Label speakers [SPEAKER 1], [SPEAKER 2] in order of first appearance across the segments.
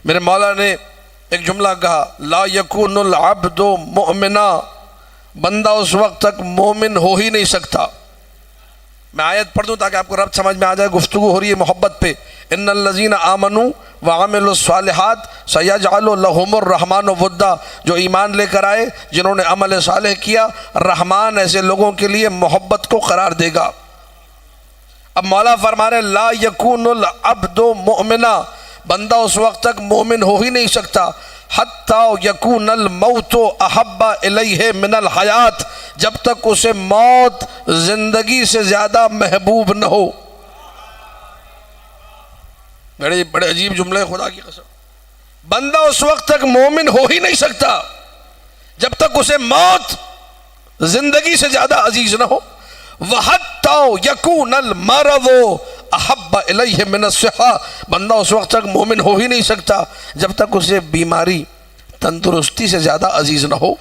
[SPEAKER 1] میرے مولا نے ایک جملہ کہا، لا یکون العبد مؤمنا، بندہ اس وقت تک مومن ہو ہی نہیں سکتا۔ میں آیت پڑھ دوں تاکہ آپ کو رب سمجھ میں آ جائے، گفتگو ہو رہی ہے محبت پہ۔ ان الذین آمنوا وعملوا الصالحات سیجعل لهم الرحمن ودا، جو ایمان لے کر آئے، جنہوں نے عمل صالح کیا، رحمان ایسے لوگوں کے لیے محبت کو قرار دے گا۔ اب مولا فرما رہے لا یکون العبد مؤمنا، بندہ اس وقت تک مومن ہو ہی نہیں سکتا، حتی یکون الموت احب الیہ من الحیات، جب تک اسے موت زندگی سے زیادہ محبوب نہ ہو۔ بڑے عجیب جملے، خدا کی قسم۔ بندہ اس وقت تک مومن ہو ہی نہیں سکتا جب تک اسے موت زندگی سے زیادہ عزیز نہ ہو۔ وَحَتَّى يَكُونَ الْمَرَضُ أَحَبَّ إِلَيْهِ مِنَ الصِّحَّةِ، بندہ اس وقت تک مومن ہو ہی نہیں سکتا جب تک اسے بیماری تندرستی سے زیادہ عزیز نہ ہو۔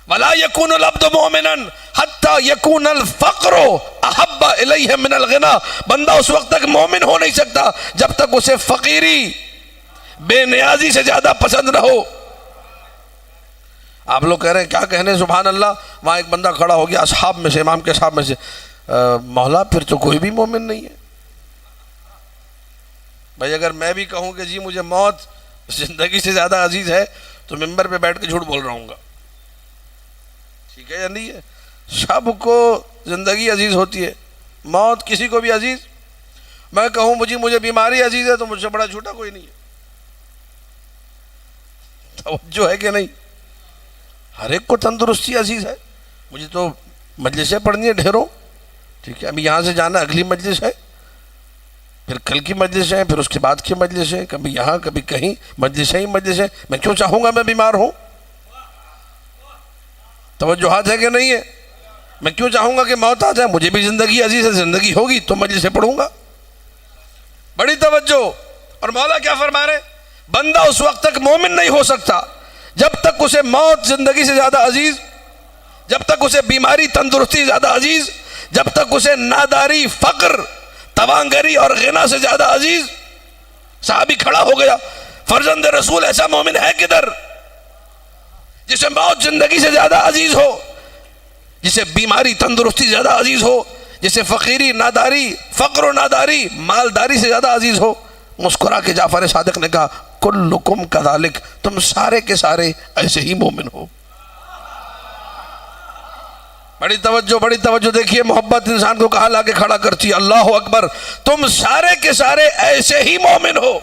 [SPEAKER 1] وَلَا يَكُونُ الْعَبْدُ مُؤْمِنًا حَتَّى يَكُونَ الْفَقْرُ أَحَبَّ إِلَيْهِ مِنَ الْغِنَى، بندہ اس وقت تک مومن ہو نہیں سکتا جب تک اسے فقیری بے نیازی سے زیادہ پسند نہ ہو۔ آپ لوگ کہہ رہے ہیں کیا کہنے، سبحان اللہ۔ وہاں ایک بندہ کھڑا ہو گیا اصحاب میں سے، امام کے اصحاب میں سے، مولا پھر تو کوئی بھی مومن نہیں ہے۔ بھائی اگر میں بھی کہوں کہ جی مجھے موت زندگی سے زیادہ عزیز ہے تو ممبر پہ بیٹھ کے جھوٹ بول رہا ہوں گا، ٹھیک ہے یا نہیں ہے؟ سب کو زندگی عزیز ہوتی ہے، موت کسی کو بھی عزیز۔ میں کہوں مجھے بیماری عزیز ہے تو مجھ سے بڑا جھوٹا کوئی نہیں ہے۔ توجہ ہے کہ نہیں؟ ہر ایک کو تندرستی عزیز ہے۔ مجھے تو مجلسیں پڑھنی ہے ڈھیروں، ٹھیک ہے، ابھی یہاں سے جانا اگلی مجلس ہے، پھر کل کی مجلس ہے، پھر اس کے بعد کی مجلس ہے، کبھی یہاں کبھی کہیں، مجلسیں ہی مجلسیں۔ میں کیوں چاہوں گا میں بیمار ہوں؟ توجہات ہے کہ نہیں ہے؟ میں کیوں چاہوں گا کہ موت آ جائے؟ مجھے بھی زندگی عزیز ہے، زندگی ہوگی تو مجلسیں پڑھوں گا۔ بڑی توجہ۔ اور مولا کیا فرما رہے؟ بندہ اس وقت تک مومن نہیں ہو سکتا جب تک اسے موت زندگی سے زیادہ عزیز، جب تک اسے بیماری تندرستی زیادہ عزیز، جب تک اسے ناداری فقر توانگری اور غنا سے زیادہ عزیز۔ صحابی کھڑا ہو گیا، فرزند رسول ایسا مومن ہے کدھر جسے موت زندگی سے زیادہ عزیز ہو، جسے بیماری تندرستی زیادہ عزیز ہو، جسے فقیری ناداری فقر و ناداری مالداری سے زیادہ عزیز ہو؟ مسکرا کے جعفر صادق نے کہا کلکم کذالک، تم سارے کے سارے ایسے ہی مومن ہو۔ بڑی توجہ دیکھیے، محبت انسان کو کہاں لا کے کھڑا کرتی ہے۔ اللہ اکبر، تم سارے کے سارے ایسے ہی مومن ہو۔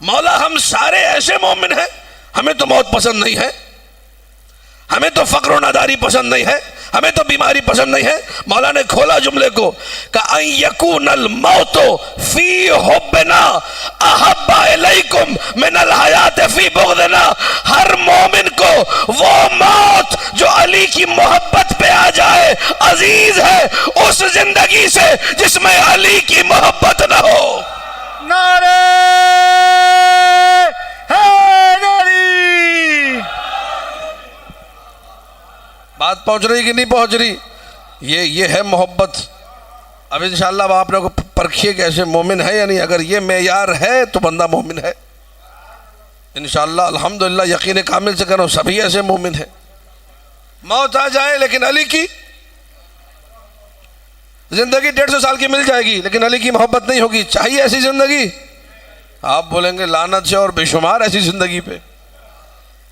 [SPEAKER 1] مولا ہم سارے ایسے مومن ہیں، ہمیں تو موت پسند نہیں ہے، ہمیں تو فقر و ناداری پسند نہیں ہے، ہمیں تو بیماری پسند نہیں ہے۔ مولا نے کھولا جملے کو کہ ان یکون الموت فی حبنا احب الیکم من الحیات فی بغضنا، ہر مومن کو وہ موت جو علی کی محبت پہ آ جائے عزیز ہے اس زندگی سے جس میں علی کی محبت نہ ہو۔
[SPEAKER 2] نعرہ حیدری۔
[SPEAKER 1] بات پہنچ رہی کہ نہیں پہنچ رہی؟ یہ ہے محبت۔ اب انشاءاللہ آپ نے کو پرکھیے کہ ایسے مومن ہے یا نہیں۔ اگر یہ معیار ہے تو بندہ مومن ہے انشاءاللہ، الحمدللہ، یقین کامل سے کرو سبھی ایسے مومن ہیں۔ موت آ جائے لیکن علی کی زندگی 150 سال کی مل جائے گی لیکن علی کی محبت نہیں ہوگی۔ چاہیے ایسی زندگی؟ آپ بولیں گے لعنت سے اور بے شمار ایسی زندگی پہ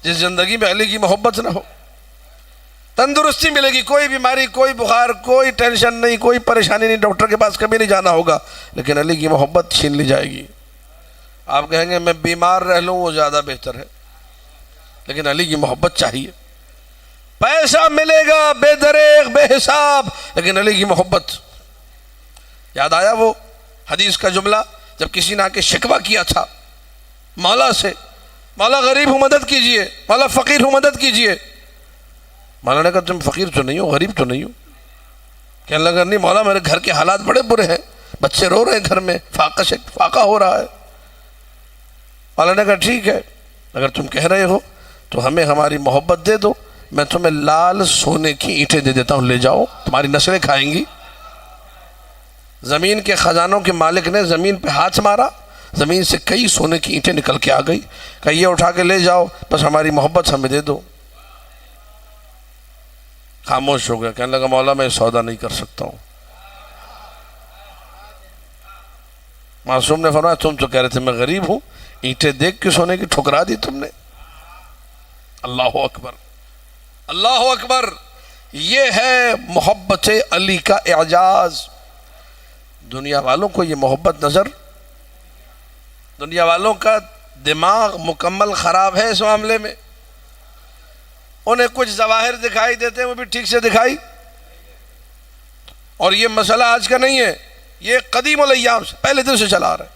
[SPEAKER 1] جس زندگی میں علی کی محبت نہ ہو۔ تندرستی ملے گی، کوئی بیماری، کوئی بخار، کوئی ٹینشن نہیں، کوئی پریشانی نہیں، ڈاکٹر کے پاس کبھی نہیں جانا ہوگا، لیکن علی کی محبت چھین لی جائے گی۔ آپ کہیں گے میں بیمار رہ لوں وہ زیادہ بہتر ہے، لیکن علی کی محبت چاہیے۔ پیسہ ملے گا بے دریغ بے حساب، لیکن علی کی محبت۔ یاد آیا وہ حدیث کا جملہ جب کسی نے آ کے شکوہ کیا تھا مولا سے، مولا غریب ہوں مدد کیجئے، مولا فقیر ہوں مدد کیجئے۔ مولا نے کہا تم فقیر تو نہیں ہو، غریب تو نہیں ہو۔ کہنے لگا نہیں مولا میرے گھر کے حالات بڑے برے ہیں، بچے رو رہے ہیں گھر میں، فاقہ ہو رہا ہے۔ مولا نے کہا ٹھیک ہے، اگر تم کہہ رہے ہو تو ہمیں ہماری محبت دے دو، میں تمہیں لال سونے کی اینٹیں دے دیتا ہوں، لے جاؤ، تمہاری نسلیں کھائیں گی۔ زمین کے خزانوں کے مالک نے زمین پہ ہاتھ مارا، زمین سے کئی سونے کی اینٹیں نکل کے آ گئی، کہ یہ اٹھا کے لے جاؤ، بس ہماری محبت ہمیں دے دو۔ خاموش ہو گیا، کہنے لگا مولا میں سودا نہیں کر سکتا ہوں۔ معصوم نے فرمایا تم تو کہہ رہے تھے میں غریب ہوں، اینٹیں دیکھ کے سونے کی ٹھکرا دی تم نے۔ اللہ اکبر، اللہ اکبر۔ یہ ہے محبت علی کا اعجاز۔ دنیا والوں کو یہ محبت نظر، دنیا والوں کا دماغ مکمل خراب ہے اس معاملے میں۔ انہیں کچھ ظواہر دکھائی دیتے ہیں، وہ بھی ٹھیک سے دکھائی، اور یہ مسئلہ آج کا نہیں ہے، یہ قدیم الایام سے پہلے دن سے چلا آ رہا ہے۔